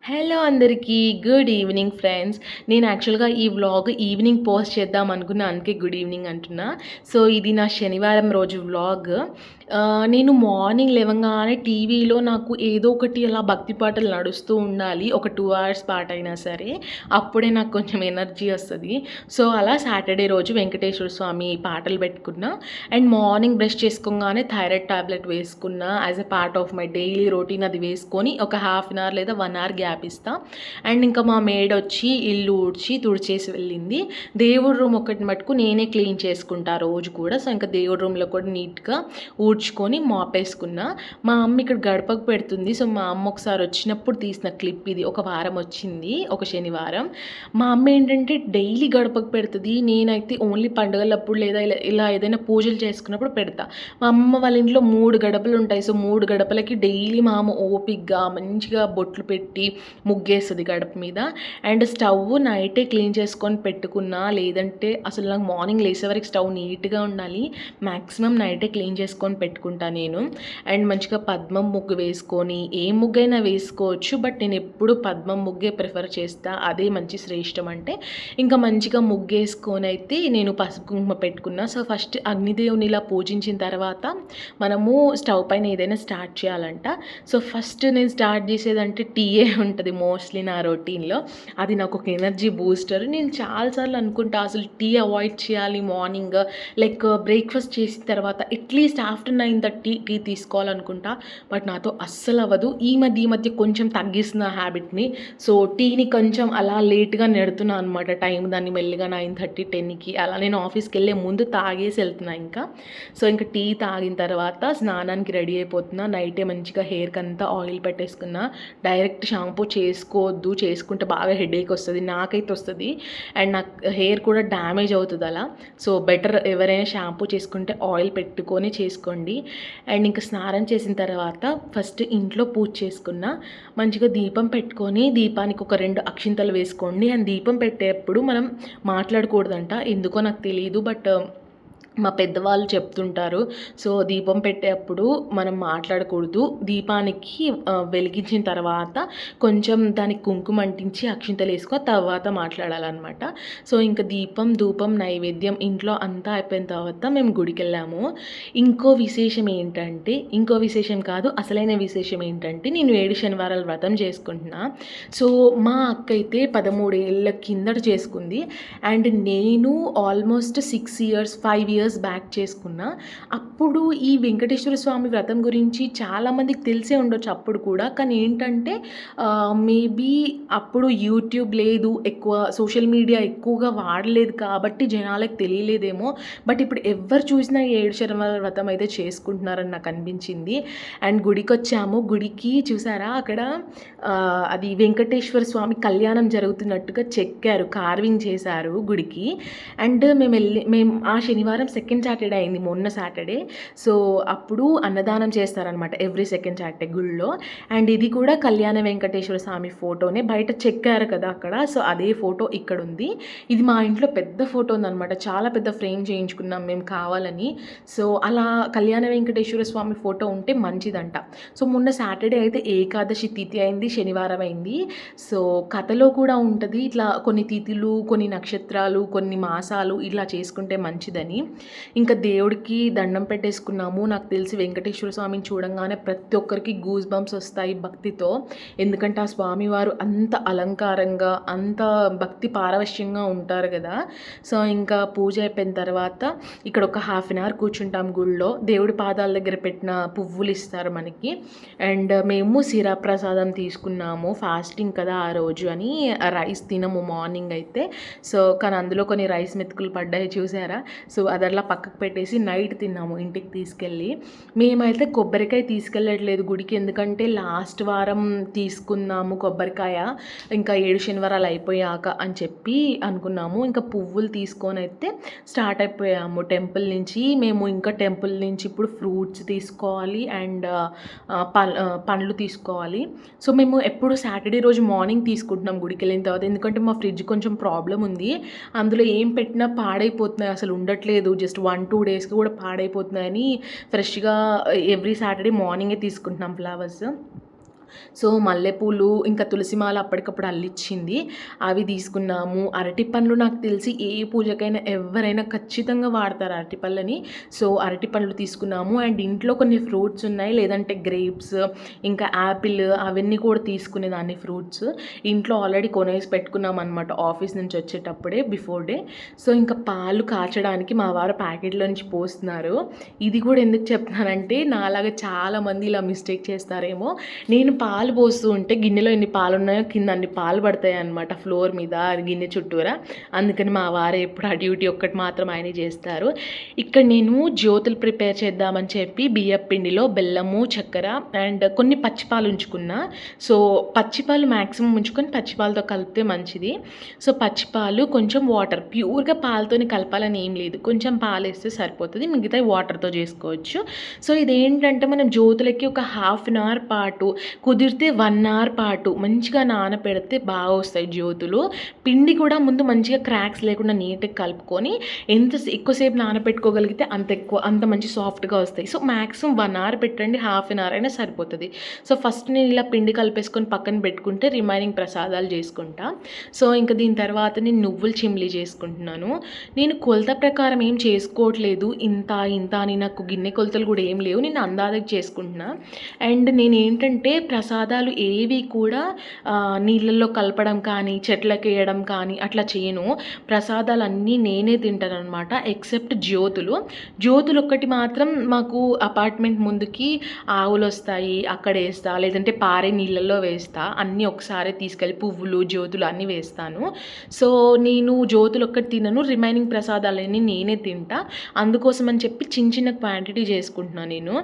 Hello అందరికీ. Good evening friends. నేను యాక్చువల్‌గా ఈ వ్లాగ్ ఈవినింగ్ పోస్ట్ చేద్దాం అనుకున్నా. అందుకే గుడ్ ఈవినింగ్ అంటున్నా. సో, ఇది నా శనివారం రోజు వ్లాగ్. నేను మార్నింగ్ లేవంగానే టీవీలో నాకు ఏదో ఒకటి అలా భక్తి పాటలు నడుస్తూ ఉండాలి. ఒక 2 అవర్స్ పాటైనా సరే. అప్పుడే నాకు కొంచెం ఎనర్జీ వస్తది. సో, అలా సాటర్డే రోజు వెంకటేశ్వర స్వామి పాటలు పెట్టుకున్నా. అండ్ మార్నింగ్ బ్రష్ చేసుకోగానే థైరాయిడ్ టాబ్లెట్ వేసుకున్నా. As a part of my daily routine అది వేసుకొని ఒక హాఫ్ అన్ అవర్ లేదా 1 అవర్ గ్యాప్ ఇస్తా. అండ్ ఇంకా మా మేడ్ వచ్చి ఇల్లు ఊడ్చి తుడిచేసి వెళ్ళింది. దేవుడి రూమ్ ఒకటి మటుకు నేనే క్లీన్ చేసుకుంటా రోజు కూడా. సో ఇంకా దేవుడి రూమ్లో కూడా నీట్గా ఊడ్చుకొని మాపేసుకున్నా. మా అమ్మ ఇక్కడ గడపకు పెడుతుంది. సో మా అమ్మ ఒకసారి వచ్చినప్పుడు తీసిన క్లిప్ ఇది. ఒక వారం వచ్చింది, ఒక శనివారం. మా అమ్మ ఏంటంటే డైలీ గడపకు పెడుతుంది. నేనైతే ఓన్లీ పండుగలప్పుడు లేదా ఇలా ఏదైనా పూజలు చేసుకున్నప్పుడు పెడతా. మా అమ్మ వాళ్ళ ఇంట్లో 3 గడపలు ఉంటాయి. సో 3 గడపలకి డైలీ మా అమ్మ ఓపిక్గా మంచిగా బొట్లు పెట్టి ముగ్గేస్తుంది గడప మీద. అండ్ స్టవ్ నైటే క్లీన్ చేసుకొని పెట్టుకున్నా. లేదంటే అసలు నాకు మార్నింగ్ లేసే వరకు స్టవ్ నీట్గా ఉండాలి. మ్యాక్సిమం నైటే క్లీన్ చేసుకొని పెట్టుకుంటా నేను. అండ్ మంచిగా పద్మం ముగ్గు వేసుకొని, ఏ ముగ్గైనా వేసుకోవచ్చు, బట్ నేను ఎప్పుడు పద్మం ముగ్గే ప్రిఫర్ చేస్తా. అదే మంచి శ్రేష్టం. అంటే ఇంకా మంచిగా ముగ్గేసుకొని అయితే నేను పసుపు కుంకుమ పెట్టుకున్నా. సో ఫస్ట్ అగ్నిదేవుని ఇలా పూజించిన తర్వాత మనము స్టవ్ పైన ఏదైనా స్టార్ట్ చేయాలంట. సో ఫస్ట్ నేను స్టార్ట్ చేసేదంటే టీయే ఉంటుంది మోస్ట్లీ నా రొటీన్లో. అది నాకు ఒక ఎనర్జీ బూస్టర్. నేను చాలాసార్లు అనుకుంటా అసలు టీ అవాయిడ్ చేయాలి మార్నింగ్. లైక్ బ్రేక్ఫాస్ట్ చేసిన తర్వాత అట్లీస్ట్ ఆఫ్టర్ 9:30 టీ తీసుకోవాలనుకుంటా. బట్ నాతో అస్సలు అవ్వదు. ఈ మధ్య కొంచెం తగ్గిస్తున్న హ్యాబిట్ని. సో టీని కొంచెం అలా లేట్గా నెడుతున్నా అనమాట. టైం దాన్ని మెల్లిగా 9:30, 10కి అలా నేను ఆఫీస్కి వెళ్ళే ముందు తాగేసి వెళ్తున్నా ఇంకా. సో ఇంకా టీ తాగిన తర్వాత స్నానానికి రెడీ అయిపోతున్నా. నైటే మంచిగా హెయిర్కి అంతా ఆయిల్ పెట్టేసుకున్నా. డైరెక్ట్ షాంపూ చేసుకోవద్దు, చేసుకుంటే బాగా హెడేక్ వస్తుంది, నాకైతే వస్తుంది. అండ్ నాకు హెయిర్ కూడా డ్యామేజ్ అవుతుంది అలా. సో బెటర్ ఎవరైనా షాంపూ చేసుకుంటే ఆయిల్ పెట్టుకొని చేసుకోండి. అండ్ ఇంకా స్నానం చేసిన తర్వాత ఫస్ట్ ఇంట్లో పూజ చేసుకున్నా. మంచిగా దీపం పెట్టుకొని దీపానికి ఒక 2 అక్షింతలు వేసుకోండి. అండ్ దీపం పెట్టేటప్పుడు మనం మాట్లాడకూడదంట, ఎందుకో నాకు తెలియదు, బట్ మా పెద్దవాళ్ళు చెప్తుంటారు. సో దీపం పెట్టేటప్పుడు మనం మాట్లాడకూడదు. దీపానికి వెలిగించిన తర్వాత కొంచెం దానికి కుంకుమ అంటించి అక్షింతలు వేసుకో, తర్వాత మాట్లాడాలన్నమాట. సో ఇంకా దీపం, ధూపం, నైవేద్యం ఇంట్లో అంతా అయిపోయిన తర్వాత మేము గుడికి వెళ్ళాము. ఇంకో విశేషం కాదు, అసలైన విశేషం ఏంటంటే నేను 7 శనివారాల వ్రతం చేసుకుంటున్నా. సో మా అక్క అయితే 13 ఏళ్ళ కిందట చేసుకుంది. అండ్ నేను ఆల్మోస్ట్ 6 ఇయర్స్ 5 ఇయర్స్ బ్యాక్ చేసుకున్నా. అప్పుడు ఈ వెంకటేశ్వర స్వామి వ్రతం గురించి చాలామందికి తెలిసే ఉండొచ్చు అప్పుడు కూడా. కానీ ఏంటంటే మేబీ అప్పుడు యూట్యూబ్ లేదు, ఎక్కువ సోషల్ మీడియా ఎక్కువగా వాడలేదు కాబట్టి జనాలకు తెలియలేదేమో. బట్ ఇప్పుడు ఎవరు చూసినా 7 శనివారాల వ్రతం అయితే చేసుకుంటున్నారని నాకు అనిపించింది. అండ్ గుడికి వచ్చాము. గుడికి చూసారా అక్కడ అది వెంకటేశ్వర స్వామి కళ్యాణం జరుగుతున్నట్టుగా చెక్కారు, కార్వింగ్ చేశారు గుడికి. అండ్ మేము ఆ శనివారం సెకండ్ సాటర్డే అయింది, మొన్న సాటర్డే. సో అప్పుడు అన్నదానం చేస్తారనమాట ఎవ్రీ సెకండ్ సాటర్డే గుళ్ళో. అండ్ ఇది కూడా కళ్యాణ వెంకటేశ్వర స్వామి ఫోటోనే, బయట చెక్కారు కదా అక్కడ. సో అదే ఫోటో ఇక్కడ ఉంది. ఇది మా ఇంట్లో పెద్ద ఫోటో ఉందన్నమాట, చాలా పెద్ద ఫ్రేమ్ చేయించుకున్నాం మేము కావాలని. సో అలా కళ్యాణ వెంకటేశ్వర స్వామి ఫోటో ఉంటే మంచిదంట. సో మొన్న సాటర్డే అయితే ఏకాదశి తిథి అయింది, శనివారం అయింది. సో కథలో కూడా ఉంటుంది ఇట్లా కొన్ని తిథులు, కొన్ని నక్షత్రాలు, కొన్ని మాసాలు ఇలా చేసుకుంటే మంచిదని. ఇంకా దేవుడికి దండం పెట్టేసుకున్నాము. నాకు తెలిసి వెంకటేశ్వర స్వామిని చూడంగానే ప్రతి ఒక్కరికి గూస్ బంప్స్ వస్తాయి భక్తితో. ఎందుకంటే ఆ స్వామివారు అంత అలంకారంగా, అంత భక్తి పారవశ్యంగా ఉంటారు కదా. సో ఇంకా పూజ అయిపోయిన తర్వాత ఇక్కడ ఒక హాఫ్ అన్ అవర్ కూర్చుంటాం గుళ్ళో. దేవుడి పాదాల దగ్గర పెట్టిన పువ్వులు ఇస్తారు మనకి. అండ్ మేము సిరా ప్రసాదం తీసుకున్నాము, ఫాస్టింగ్ కదా ఆ రోజు అని. రైస్ తినము మార్నింగ్ అయితే. సో కానీ అందులో కొన్ని రైస్ మెతుకులు పడ్డాయి చూసారా. సో అదట్లా పక్కకు పెట్టేసి నైట్ తిన్నాము ఇంటికి తీసుకెళ్ళి. మేమైతే కొబ్బరికాయ తీసుకెళ్ళట్లేదు గుడికి, ఎందుకంటే లాస్ట్ వారం తీసుకున్నాము కొబ్బరికాయ, ఇంకా 7 శనివారాలు అయిపోయాక అని చెప్పి అనుకున్నాము. ఇంకా పువ్వులు తీసుకొని అయితే స్టార్ట్ అయిపోయాము టెంపుల్ నుంచి. మేము ఇంకా టెంపుల్ నుంచి ఇప్పుడు ఫ్రూట్స్ తీసుకోవాలి అండ్ పండ్లు తీసుకోవాలి. సో మేము ఎప్పుడు సాటర్డే రోజు మార్నింగ్ తీసుకుంటున్నాం గుడికి వెళ్ళిన తర్వాత, ఎందుకంటే మా ఫ్రిడ్జ్ కొంచెం ప్రాబ్లం ఉంది. అందులో ఏం పెట్టినా పాడైపోతున్నాయి, అసలు ఉండట్లేదు. జస్ట్ 1-2 డేస్కి కూడా పాడైపోతున్నాయని ఫ్రెష్గా ఎవ్రీ సాటర్డే మార్నింగే తీసుకుంటున్నాం ఫ్లవర్స్. సో మల్లెపూలు ఇంకా తులసిమాల అప్పటికప్పుడు అల్లిచ్చింది, అవి తీసుకున్నాము. అరటిపండ్లు నాకు తెలిసి ఏ పూజకైనా ఎవరైనా ఖచ్చితంగా వాడతారు అరటిపళ్ళని. సో అరటిపండ్లు తీసుకున్నాము. అండ్ ఇంట్లో కొన్ని ఫ్రూట్స్ ఉన్నాయి, లేదంటే గ్రేప్స్ ఇంకా యాపిల్ అవన్నీ కూడా తీసుకునేదాన్ని ఫ్రూట్స్. ఇంట్లో ఆల్రెడీ కొనేసి పెట్టుకున్నాం అనమాట ఆఫీస్ నుంచి వచ్చేటప్పుడే బిఫోర్ డే. సో ఇంకా పాలు కాచడానికి మా వారు ప్యాకెట్లో నుంచి పోస్తున్నారు. ఇది కూడా ఎందుకు చెప్తున్నానంటే నాలాగా చాలామంది ఇలా మిస్టేక్ చేస్తారేమో. నేను పాలు పోస్తూ ఉంటే గిన్నెలో ఎన్ని పాలు ఉన్నాయో కింద అన్ని పాలు పడతాయి అనమాట ఫ్లోర్ మీద గిన్నె చుట్టూరా. అందుకని మా వారు ఎప్పుడు ఆ డ్యూటీ ఒక్కటి మాత్రం ఆయనే చేస్తారు. ఇక్కడ నేను జ్యోతులు ప్రిపేర్ చేద్దామని చెప్పి బియ్యం పిండిలో బెల్లము చక్కెర అండ్ కొన్ని పచ్చిపాలు ఉంచుకున్నా. సో పచ్చిపాలు మ్యాక్సిమం ఉంచుకొని పచ్చిపాలతో కలిపితే మంచిది. సో పచ్చిపాలు కొంచెం వాటర్, ప్యూర్గా పాలతోని కలపాలని ఏం లేదు, కొంచెం పాలు వేస్తే సరిపోతుంది, మిగతా వాటర్తో చేసుకోవచ్చు. సో ఇదేంటంటే మనం జ్యోతులకి ఒక హాఫ్ అన్ అవర్ పాటు, కుదిరితే 1 అవర్ పాటు మంచిగా నానపెడితే బాగా వస్తాయి జ్యోతులు. పిండి కూడా ముందు మంచిగా క్రాక్స్ లేకుండా నీట్గా కలుపుకొని ఎంత ఎక్కువసేపు నానపెట్టుకోగలిగితే అంత మంచి సాఫ్ట్గా వస్తాయి. సో మ్యాక్సిమం 1 అవర్ పెట్టండి, హాఫ్ అన్ అవర్ అయినా సరిపోతుంది. సో ఫస్ట్ నేను ఇలా పిండి కలిపేసుకొని పక్కన పెట్టుకుంటే రిమైనింగ్ ప్రసాదాలు చేసుకుంటా. సో ఇంకా దీని తర్వాత నేను నువ్వుల చిమ్లీ చేసుకుంటున్నాను. నేను కొలత ప్రకారం ఏం చేసుకోవట్లేదు, ఇంత అని నాకు గిన్నె కొలతలు కూడా ఏం లేవు, నేను అందాజకి చేసుకుంటున్నా. అండ్ నేను ఏంటంటే ప్రసాదాలు ఏవి కూడా నీళ్ళల్లో కలపడం కానీ చెట్లకి వేయడం కానీ అట్లా చేయను. ప్రసాదాలన్నీ నేనే తింటాను అనమాట, ఎక్సెప్ట్ జ్యోతులు ఒక్కటి మాత్రం మాకు అపార్ట్మెంట్ ముందుకి ఆవులు వస్తాయి, అక్కడ వేస్తా, లేదంటే పారే నీళ్ళల్లో వేస్తా. అన్నీ ఒకసారి తీసుకెళ్ళి పువ్వులు జ్యోతులు అన్నీ వేస్తాను. సో నేను జ్యోతులు ఒక్కటి తినను, రిమైనింగ్ ప్రసాదాలన్నీ నేనే తింటా. అందుకోసం అని చెప్పి చిన్న క్వాంటిటీ చేసుకుంటున్నాను నేను.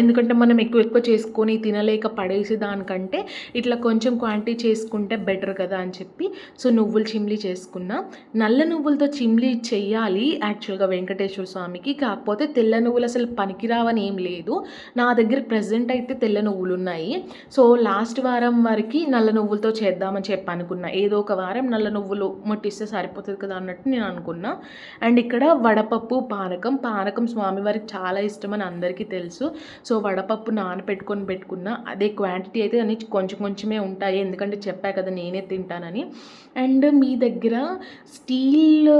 ఎందుకంటే మనం ఎక్కువ చేసుకొని తినలేక పడేసి దానికంటే ఇట్లా కొంచెం క్వాంటిటీ చేసుకుంటే బెటర్ కదా అని చెప్పి సో నువ్వుల చిమ్లీ చేసుకున్నా. నల్ల నువ్వులతో చిమ్లీ చెయ్యాలి యాక్చువల్గా వెంకటేశ్వర స్వామికి, కాకపోతే తెల్ల నువ్వులు అసలు పనికిరావని ఏం లేదు. నా దగ్గర ప్రెజెంట్ అయితే తెల్ల నువ్వులు ఉన్నాయి. సో లాస్ట్ వారం వరకు నల్ల నువ్వులతో చేద్దామని చెప్పి అనుకున్నా. ఏదో ఒక వారం నల్ల నువ్వులు ముట్టిస్తే సరిపోతుంది కదా అన్నట్టు నేను అనుకున్నా. అండ్ ఇక్కడ వడపప్పు పానకం స్వామివారికి చాలా ఇష్టమని అందరికీ తెలుసు. సో వడపప్పు పెట్టుకున్నా. అదే క్వాంటిటీ అయితే అన్ని కొంచెమే ఉంటాయి, ఎందుకంటే చెప్పా కదా నేనే తింటానని. అండ్ మీ దగ్గర స్టీల్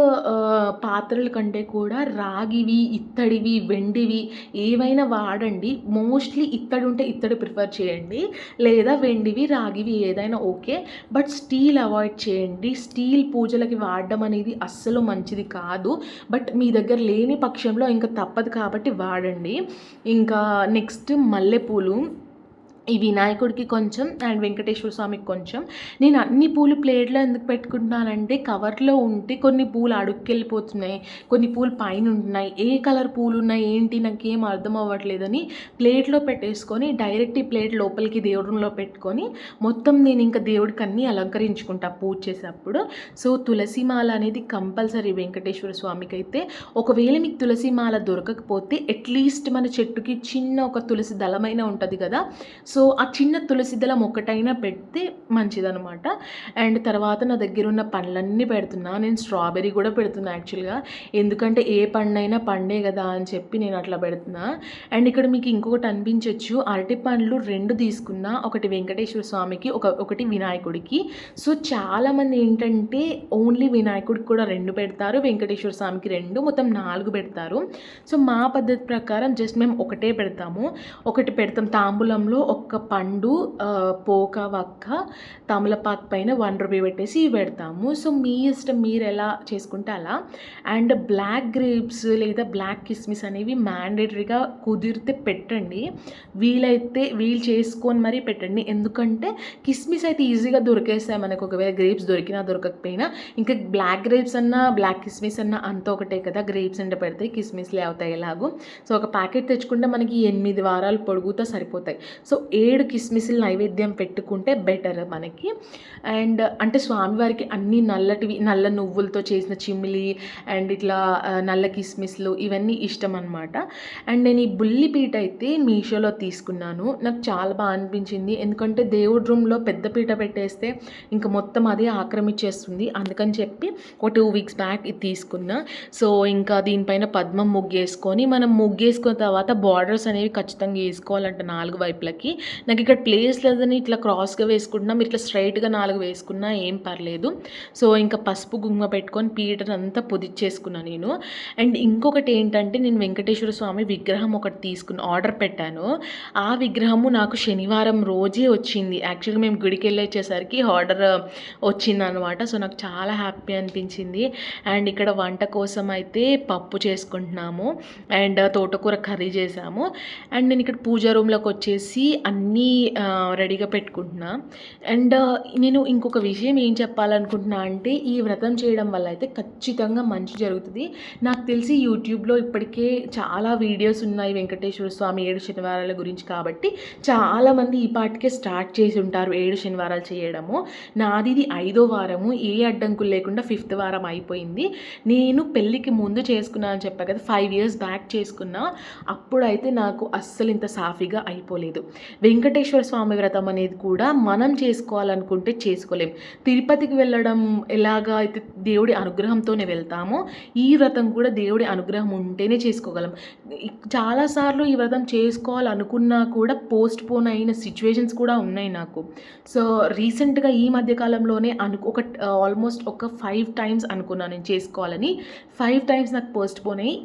పాత్రల కంటే కూడా రాగివి, ఇత్తడివి, వెండివి ఏవైనా వాడండి. మోస్ట్లీ ఇత్తడి ఉంటే ఇత్తడి ప్రిఫర్ చేయండి, లేదా వెండివి రాగివి ఏదైనా ఓకే, బట్ స్టీల్ అవాయిడ్ చేయండి. స్టీల్ పూజలకి వాడడం అనేది అస్సలు మంచిది కాదు. బట్ మీ దగ్గర లేని పక్షంలో ఇంకా తప్పదు కాబట్టి వాడండి. ఇంకా నెక్స్ట్ మల్లెపూలు, ఈ వినాయకుడికి కొంచెం అండ్ వెంకటేశ్వర స్వామికి కొంచెం. నేను అన్ని పూలు ప్లేట్లో ఎందుకు పెట్టుకుంటున్నానంటే కవర్లో ఉంటే కొన్ని పూలు అడుక్కెళ్ళిపోతున్నాయి, కొన్ని పూలు పైన ఉంటున్నాయి, ఏ కలర్ పూలు ఉన్నాయి ఏంటి నాకు ఏం అర్థం అవ్వట్లేదని ప్లేట్లో పెట్టేసుకొని డైరెక్ట్ ఈ ప్లేట్ లోపలికి దేవుడి రూమ్లో పెట్టుకొని మొత్తం నేను ఇంకా దేవుడికి అన్నీ అలంకరించుకుంటా పూజ చేసేటప్పుడు. సో తులసిమాల అనేది కంపల్సరీ వెంకటేశ్వర స్వామికి అయితే. ఒకవేళ మీకు తులసిమాల దొరకకపోతే అట్లీస్ట్ మన చెట్టుకి చిన్న ఒక తులసి దళమైన ఉంటుంది కదా, సో ఆ చిన్న తులసి దళం ఒకటైనా పెడితే మంచిదనమాట. అండ్ తర్వాత నా దగ్గర ఉన్న పండ్లన్నీ పెడుతున్నా. నేను స్ట్రాబెర్రీ కూడా పెడుతున్నా యాక్చువల్గా, ఎందుకంటే ఏ పండైనా పండే కదా అని చెప్పి నేను అట్లా పెడుతున్నా. అండ్ ఇక్కడ మీకు ఇంకొకటి అనిపించవచ్చు, అరటి పండ్లు 2 తీసుకున్నా, ఒకటి వెంకటేశ్వర స్వామికి ఒకటి వినాయకుడికి. సో చాలామంది ఏంటంటే ఓన్లీ వినాయకుడికి కూడా 2 పెడతారు, వెంకటేశ్వర స్వామికి 2, మొత్తం 4 పెడతారు. సో మా పద్ధతి ప్రకారం జస్ట్ మేము ఒకటే పెడతాము. ఒకటి పెడతాం తాంబూలంలో, ఒక్క పండు, పోక వక్క, తమలపాకు పైన 1 రూపీ పెట్టేసి పెడతాము. సో మీ ఇష్టం, మీరు ఎలా చేసుకుంటే అలా. అండ్ బ్లాక్ గ్రేప్స్ లేదా బ్లాక్ కిస్మిస్ అనేవి మ్యాండేటరీగా కుదిరితే పెట్టండి, వీలు చేసుకొని మరీ పెట్టండి. ఎందుకంటే కిస్మిస్ అయితే ఈజీగా దొరికేస్తాయి మనకు, ఒకవేళ గ్రేప్స్ దొరికినా దొరకకపోయినా. ఇంకా బ్లాక్ గ్రేప్స్ అన్నా బ్లాక్ కిస్మిస్ అన్నా అంత ఒకటే కదా, గ్రేప్స్ అంటే పెడితే కిస్మిస్లే అవుతాయి ఎలాగో. సో ఒక ప్యాకెట్ తెచ్చుకుంటే మనకి 8 వారాలు పొడుగుతో సరిపోతాయి. సో 7 కిస్మిస్లు నైవేద్యం పెట్టుకుంటే బెటర్ మనకి. అండ్ అంటే స్వామివారికి అన్ని నల్ల నువ్వులతో చేసిన చిమ్మిలి అండ్ ఇట్లా నల్ల కిస్మిస్లు ఇవన్నీ ఇష్టం అనమాట. అండ్ నేను ఈ బుల్లిపీట అయితే మీషోలో తీసుకున్నాను, నాకు చాలా బాగా అనిపించింది. ఎందుకంటే దేవుడి రూమ్లో పెద్ద పీట పెట్టేస్తే ఇంకా మొత్తం అదే ఆక్రమించేస్తుంది, అందుకని చెప్పి ఒక 2 వీక్స్ బ్యాక్ ఇది తీసుకున్నా. సో ఇంకా దీనిపైన పద్మం ముగ్గేసుకొని, మనం ముగ్గేసుకున్న తర్వాత బార్డర్స్ అనేవి ఖచ్చితంగా వేసుకోవాలంట 4 వైపులకి. నాకు ఇక్కడ ప్లేస్ లేదని ఇట్లా క్రాస్‌గా వేసుకుంటున్నా. మీరు ఇట్లా స్ట్రెయిట్‌గా 4 వేసుకున్నా ఏం పర్లేదు. సో, ఇంకా పసుపు, కుంకుమ పెట్టుకొని పీటనంతా పొదిచ్చేసుకున్నా నేను. అండ్ ఇంకొకటి ఏంటంటే నేను వెంకటేశ్వర స్వామి విగ్రహం ఒకటి ఆర్డర్ పెట్టాను. ఆ విగ్రహము నాకు శనివారం రోజే వచ్చింది. యాక్చువల్‌గా మేము గుడికెళ్ళొచ్చేసరికి ఆర్డర్ వచ్చిందనమాట. సో, నాకు చాలా హ్యాపీ అనిపించింది. అండ్ ఇక్కడ వంట కోసం అయితే పప్పు చేసుకుంటున్నాము. అండ్ తోటకూర కర్రీ చేసాము. అండ్ నేను ఇక్కడ పూజా రూమ్‌లోకొచ్చేసి అన్నీ రెడీగా పెట్టుకుంటున్నా. అండ్ నేను ఇంకొక విషయం ఏం చెప్పాలనుకుంటున్నా అంటే, ఈ వ్రతం చేయడం వల్ల అయితే ఖచ్చితంగా మంచి జరుగుతది. నాకు తెలిసి యూట్యూబ్‌లో ఇప్పటికే చాలా వీడియోస్ ఉన్నాయి వెంకటేశ్వర స్వామి 7 శనివారాల గురించి కాబట్టి, చాలామంది ఈ పాటికే స్టార్ట్ చేసి ఉంటారు 7 శనివారాలు చేయడము. నాది ఇది 5వ వారము. ఏ అడ్డంకులు లేకుండా 5థ్ వారం అయిపోయింది. నేను పెళ్ళికి ముందు చేసుకున్నా అని చెప్పా కదా! 5 ఇయర్స్ బ్యాక్ చేసుకున్నా. అప్పుడైతే నాకు అస్సలు ఇంత సాఫీగా అయిపోలేదు. వెంకటేశ్వర స్వామి వ్రతం అనేది కూడా మనం చేసుకోవాలనుకుంటే చేసుకోలేం. తిరుపతికి వెళ్ళడం ఎలాగా అయితే దేవుడి అనుగ్రహంతోనే వెళ్తామో, ఈ వ్రతం కూడా దేవుడి అనుగ్రహం ఉంటేనే చేసుకోగలం. చాలాసార్లు ఈ వ్రతం చేసుకోవాలనుకున్నా కూడా పోస్ట్‌పోన్ అయిన సిట్యుయేషన్స్ కూడా ఉన్నాయి నాకు. సో, రీసెంట్‌గా ఈ మధ్య కాలంలోనే ఆల్మోస్ట్ ఒక 5 టైమ్స్ అనుకున్నా నేను చేసుకోవాలని. 5 టైమ్స్ నాకు పోస్ట్‌పోన్ అయ్యి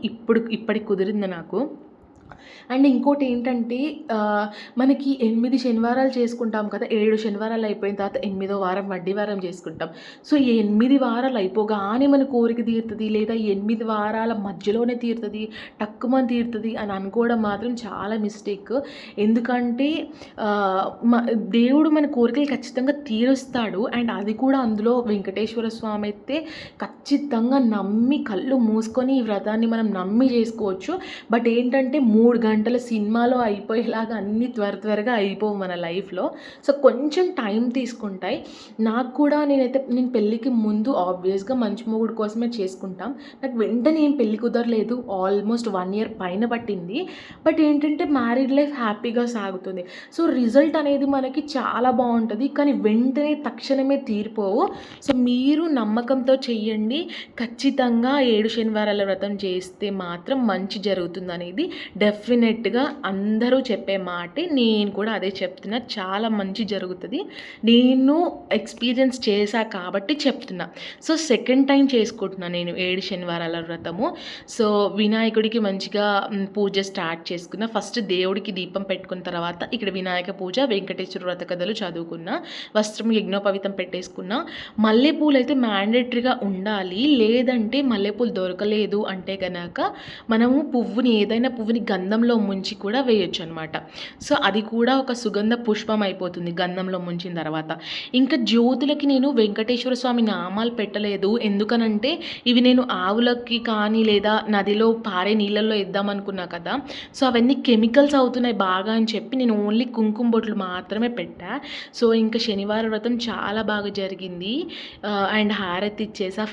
ఇప్పటికి కుదిరింది నాకు. అండ్ ఇంకోటేంటంటే మనకి 8 శనివారాలు చేసుకుంటాం కదా! 7 శనివారాలు అయిపోయిన తర్వాత 8వ వారం వడ్డీ వారం చేసుకుంటాం. సో, ఈ 8 వారాలు అయిపోగానే మన కోరిక తీరుతది, లేదా ఈ 8 వారాల మధ్యలోనే తీరుతది, టక్కుమని తీరుతది అని అనుకోవడం మాత్రం చాలా మిస్టేక్. ఎందుకంటే ఆహ్, మ దేవుడు మన కోరికలు ఖచ్చితంగా తీరుస్తాడు. అండ్ అది కూడా అందులో వెంకటేశ్వర స్వామి అయితే ఖచ్చితంగా నమ్మి కళ్ళు మూసుకొని ఈ వ్రతాన్ని మనం నమ్మి చేసుకోవచ్చు. బట్ ఏంటంటే 3 గంటల సినిమాలో అయిపోయేలాగా అన్నీ త్వరగా అయిపోవు మన లైఫ్‌లో. సో, కొంచెం టైం తీసుకుంటాయి. నాకు కూడా నేను పెళ్ళికి ముందు ఆబ్వియస్‌గా మంచి మొగుడు కోసమే చేసుకుంటాం. నాకు వెంటనే ఏం పెళ్లి కుదరలేదు. ఆల్మోస్ట్ 1 ఇయర్ పైన పట్టింది. బట్ ఏంటంటే మ్యారీడ్ లైఫ్ హ్యాపీగా సాగుతుంది. సో, రిజల్ట్ అనేది మనకి చాలా బావుంటది. కానీ వెంటనే తక్షణమే తీరిపోవు. సో, మీరు నమ్మకంతో చెయ్యండి. ఖచ్చితంగా 7 శనివారాల వ్రతం చేస్తే మాత్రం మంచి జరుగుతుందనేది డెఫినెట్‌గా అందరూ చెప్పే మాటే. నేను కూడా అదే చెప్తున్నా. చాలా మంచి జరుగుతది. నేను ఎక్స్‌పీరియన్స్ చేశా కాబట్టి చెప్తున్నా. సో, సెకండ్ టైమ్ చేసుకుంటున్నా నేను 7 శనివారాల వ్రతము. సో, వినాయకుడికి మంచిగా పూజ స్టార్ట్ చేసుకున్నా. ఫస్ట్ దేవుడికి దీపం పెట్టుకున్న తర్వాత ఇక్కడ వినాయక పూజ, వెంకటేశ్వర వ్రత కథలు చదువుకున్నా. వస్త్రం యజ్ఞోపవీతం పెట్టేసుకున్నా. మల్లెపూలైతే మ్యాండేటరీగా ఉండాలి. లేదంటే మల్లెపూలు దొరకలేదు అంటే గనక మనము ఏదైనా పువ్వుని గంధంలో ముంచి కూడా వేయొచ్చనమాట. సో, అది కూడా ఒక సుగంధ పుష్పం అయిపోతుంది గంధంలో ముంచిన తర్వాత. ఇంకా జ్యోతులకి నేను వెంకటేశ్వర స్వామి నామాలు పెట్టలేదు. ఎందుకనంటే ఇవి నేను ఆవులకి కానీ లేదా నదిలో పారే నీళ్ళల్లో ఏద్దామనుకున్నా కదా! సో, అవన్నీ కెమికల్స్ అవుతున్నాయి బాగా అని చెప్పి నేను ఓన్లీ కుంకుమ బొట్లు మాత్రమే పెట్టా. సో, ఇంకా శనివారం వ్రతం చాలా బాగా జరిగింది. అండ్ హారతి ఇచ్చేసా